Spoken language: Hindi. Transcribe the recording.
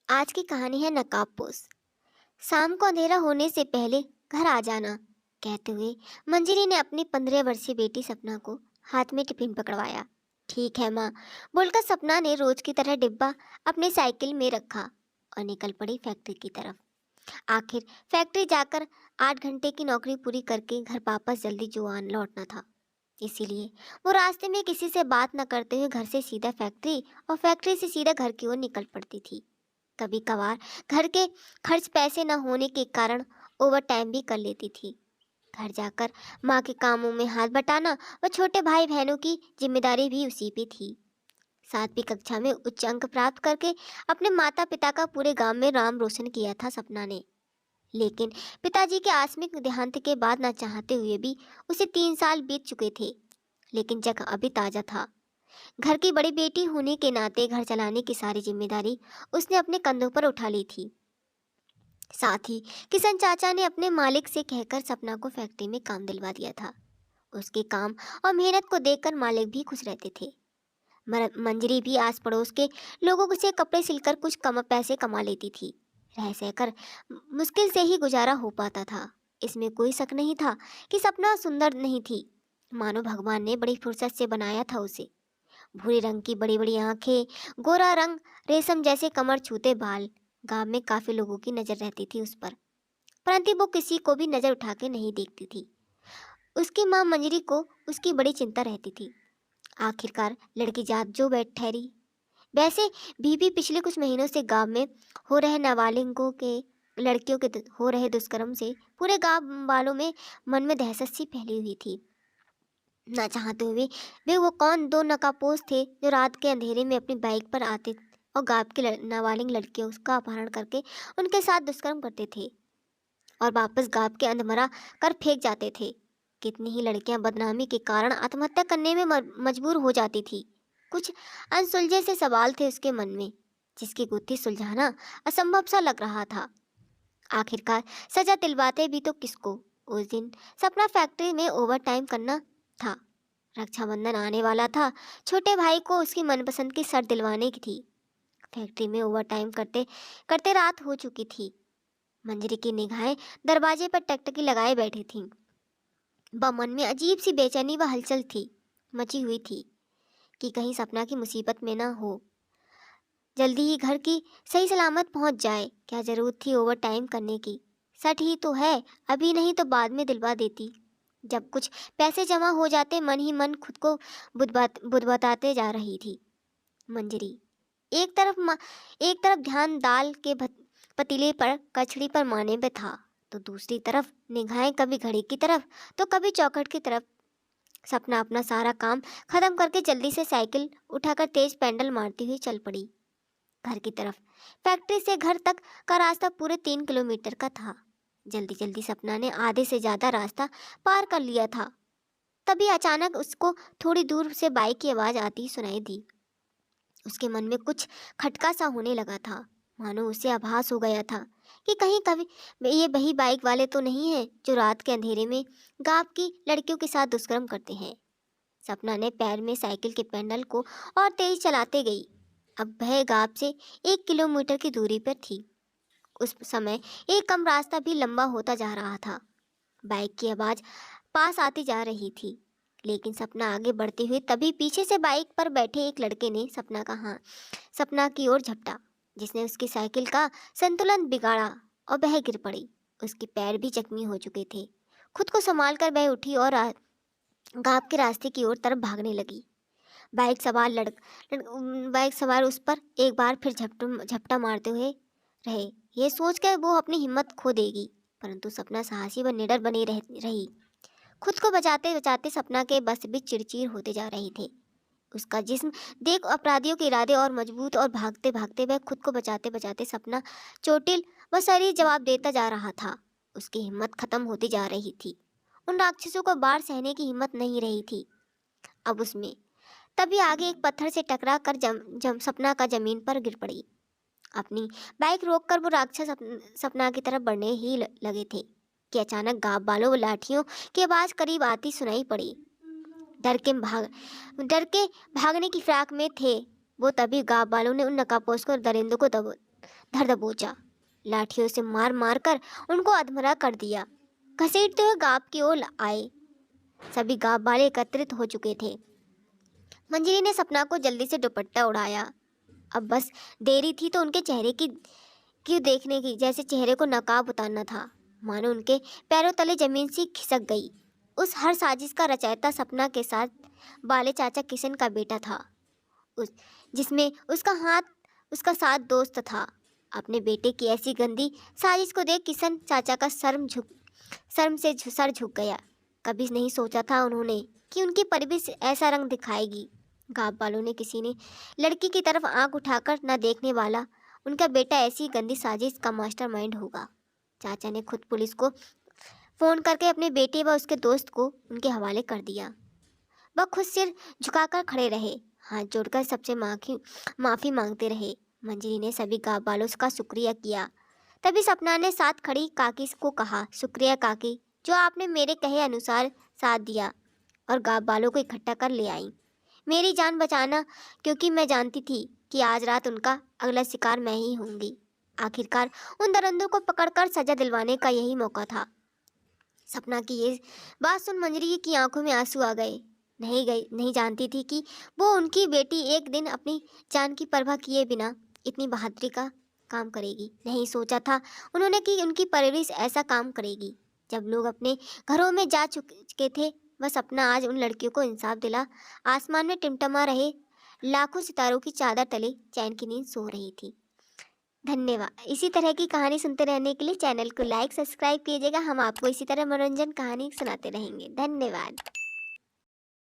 आज की कहानी है नकाबपोश। शाम को अंधेरा होने से पहले घर आ जाना कहते हुए मंजरी ने अपनी 15 वर्षीय बेटी सपना को हाथ में टिफिन पकड़वाया। ठीक है माँ, बोलकर सपना ने रोज की तरह डिब्बा अपनी साइकिल में रखा और निकल पड़ी फैक्ट्री की तरफ। आखिर फैक्ट्री जाकर 8 घंटे की नौकरी पूरी करके घर वापस जल्दी जुआन लौटना था। इसीलिए वो रास्ते में किसी से बात न करते हुए घर से सीधा फैक्ट्री और फैक्ट्री से सीधा घर की ओर निकल पड़ती थी। कभी कभार घर के खर्च पैसे न होने के कारण ओवर टाइम भी कर लेती थी। घर जाकर माँ के कामों में हाथ बटाना और छोटे भाई बहनों की जिम्मेदारी भी उसी पे थी। 7वीं कक्षा में उच्च अंक प्राप्त करके अपने माता पिता का पूरे गांव में नाम रोशन किया था सपना ने। लेकिन पिताजी के आकस्मिक देहांत के बाद न चाहते हुए भी उसे 3 साल बीत चुके थे। लेकिन जग अभी ताजा था। घर की बड़ी बेटी होने के नाते घर चलाने की सारी जिम्मेदारी उसने अपने कंधों पर उठा ली थी। साथ ही किशन चाचा ने अपने मालिक से कहकर सपना को फैक्ट्री में काम दिलवा दिया था। उसके काम और मेहनत को देखकर मालिक भी खुश रहते थे। मंजरी भी आस पड़ोस के लोगों से कपड़े सिलकर कुछ कम पैसे कमा लेती थी। रह सहकर मुश्किल से ही गुजारा हो पाता था। इसमें कोई शक नहीं था कि सपना सुंदर नहीं थी। मानो भगवान ने बड़ी फुर्सत से बनाया था उसे। भूरे रंग की बड़ी बड़ी आंखें, गोरा रंग, रेशम जैसे कमर छूते बाल। गांव में काफी लोगों की नजर रहती थी उस पर, परंतु वो किसी को भी नजर उठा के नहीं देखती थी। उसकी माँ मंजरी को उसकी बड़ी चिंता रहती थी। आखिरकार लड़की जात जो बैठ ठहरी। वैसे बीबी पिछले कुछ महीनों से गांव में हो रहे नाबालिगों के लड़कियों के हो रहे दुष्कर्म से पूरे गांव वालों में मन में दहशत सी फैली हुई थी। ना चाहते हुए वे वो कौन दो नकाबपोश थे जो रात के अंधेरे में अपनी बाइक पर आते और गांव की नाबालिग लड़कियों का अपहरण करके उनके साथ दुष्कर्म करते थे और वापस गांव के अंधमरा कर फेंक जाते थे। कितनी ही लड़कियां बदनामी के कारण आत्महत्या करने में मजबूर हो जाती थी। कुछ अनसुलझे से सवाल थे उसके मन में, जिसकी गुत्थी सुलझाना असंभव सा लग रहा था। आखिरकार सजा दिलवाते भी तो किसको। उस दिन सपना फैक्ट्री में ओवर टाइम करना था। रक्षाबंधन आने वाला था। छोटे भाई को उसकी मनपसंद की शर्ट दिलवाने की थी। फैक्ट्री में ओवर टाइम करते करते रात हो चुकी थी। मंजरी की निगाहें दरवाजे पर टकटकी लगाए बैठी थीं। मन में अजीब सी बेचैनी व हलचल थी मची हुई थी कि कहीं सपना की मुसीबत में ना हो, जल्दी ही घर की सही सलामत पहुंच जाए। क्या जरूरत थी ओवर टाइम करने की? सट ही तो है, अभी नहीं तो बाद में दिलवा देती। जब कुछ पैसे जमा हो जाते मन ही मन खुद को बुदबुदाते जा रही थी मंजरी। एक तरफ ध्यान दाल के पतीले पर कचड़ी पर मारने पे था, तो दूसरी तरफ निगाहें कभी घड़ी की तरफ तो कभी चौखट की तरफ। सपना अपना सारा काम खत्म करके जल्दी से साइकिल उठाकर तेज पेडल मारती हुई चल पड़ी घर की तरफ। फैक्ट्री से घर तक का रास्ता पूरे 3 किलोमीटर का था। जल्दी जल्दी सपना ने आधे से ज्यादा रास्ता पार कर लिया था। तभी अचानक उसको थोड़ी दूर से बाइक की आवाज आती सुनाई दी। उसके मन में कुछ खटका सा होने लगा था, मानो उसे आभास हो गया था कि कहीं कभी ये वही बाइक वाले तो नहीं है जो रात के अंधेरे में गांव की लड़कियों के साथ दुष्कर्म करते हैं। सपना ने पैर में साइकिल के पेडल को और तेज चलाते गई। अब वह गांव से 1 किलोमीटर की दूरी पर थी। उस समय एक कम रास्ता भी लंबा होता जा रहा था। बाइक की आवाज पास आती जा रही थी, लेकिन सपना आगे बढ़ते हुए तभी पीछे से बाइक पर बैठे एक लड़के ने सपना की ओर झपटा, जिसने उसकी साइकिल का संतुलन बिगाड़ा और वह गिर पड़ी। उसके पैर भी जख्मी हो चुके थे। खुद को संभाल कर वह उठी और गांव के रास्ते की ओर तरफ भागने लगी। बाइक सवार उस पर एक बार फिर झपटा मारते हुए रहे, ये सोचकर वो अपनी हिम्मत खो देगी। परंतु सपना साहसी व निडर बनी रही। खुद को बचाते बचाते सपना के बस भी चिड़चिड़ होते जा रहे थे। उसका जिस्म देख अपराधियों के इरादे और मजबूत और भागते भागते वह खुद को बचाते बचाते सपना चोटिल व शरीर जवाब देता जा रहा था। उसकी हिम्मत खत्म होती जा रही थी। उन राक्षसों को बाढ़ सहने की हिम्मत नहीं रही थी अब उसमें। तभी आगे एक पत्थर से टकरा कर सपना का जमीन पर गिर पड़ी। अपनी बाइक रोककर वो राक्षस सपना की तरफ बढ़ने ही लगे थे कि अचानक गांव वालों व लाठियों की आवाज करीब आती सुनाई पड़ी। डर के भाग डर के भागने की फिराक में थे वो, तभी गांव वालों ने उन नकाबपोश को दरिंदों को धर दबोचा। लाठियों से मार मार कर उनको अधमरा कर दिया। घसीटते हुए गांव की ओर आए। सभी गांव वाले एकत्रित हो चुके थे। मंजरी ने सपना को जल्दी से दुपट्टा उड़ाया। अब बस देरी थी तो उनके चेहरे की क्यों देखने की, जैसे चेहरे को नकाब उतारना था। मानो उनके पैरों तले जमीन सी खिसक गई। उस हर साजिश का रचयिता सपना के साथ बाले चाचा किशन का बेटा था, उस जिसमें उसका साथ दोस्त था। अपने बेटे की ऐसी गंदी साजिश को देख किशन चाचा का सर झुक गया। कभी नहीं सोचा था उन्होंने कि उनकी परवरिश ऐसा रंग दिखाएगी। गांव वालों ने किसी ने लड़की की तरफ आंख उठाकर न देखने वाला उनका बेटा ऐसी गंदी साजिश का मास्टरमाइंड होगा। चाचा ने खुद पुलिस को फोन करके अपने बेटे व उसके दोस्त को उनके हवाले कर दिया। वह खुद सिर झुकाकर खड़े रहे, हाथ जोड़कर सबसे माफी मांगते रहे। मंजरी ने सभी गांव वालों का शुक्रिया किया। तभी सपना ने साथ खड़ी काकी को कहा, शुक्रिया काकी, जो आपने मेरे कहे अनुसार साथ दिया और गांव वालों को इकट्ठा कर ले आई। मेरी जान बचाना, क्योंकि मैं जानती थी कि आज रात उनका अगला शिकार मैं ही होंगी। आखिरकार उन दरिंदों को पकड़कर सजा दिलवाने का यही मौका था। सपना की ये बात सुन मंजरी की आंखों में आंसू आ गए। नहीं जानती थी कि वो उनकी बेटी एक दिन अपनी जान की परवाह किए बिना इतनी बहादुरी का काम करेगी। नहीं सोचा था उन्होंने कि उनकी परवरिश ऐसा काम करेगी। जब लोग अपने घरों में जा चुके थे, वह सपना आज उन लड़कियों को इंसाफ दिला आसमान में टिमटमा रहे लाखों सितारों की चादर तले चैन की नींद सो रही थी। धन्यवाद। इसी तरह की कहानी सुनते रहने के लिए चैनल को लाइक सब्सक्राइब कीजिएगा। हम आपको इसी तरह मनोरंजन कहानी सुनाते रहेंगे। धन्यवाद।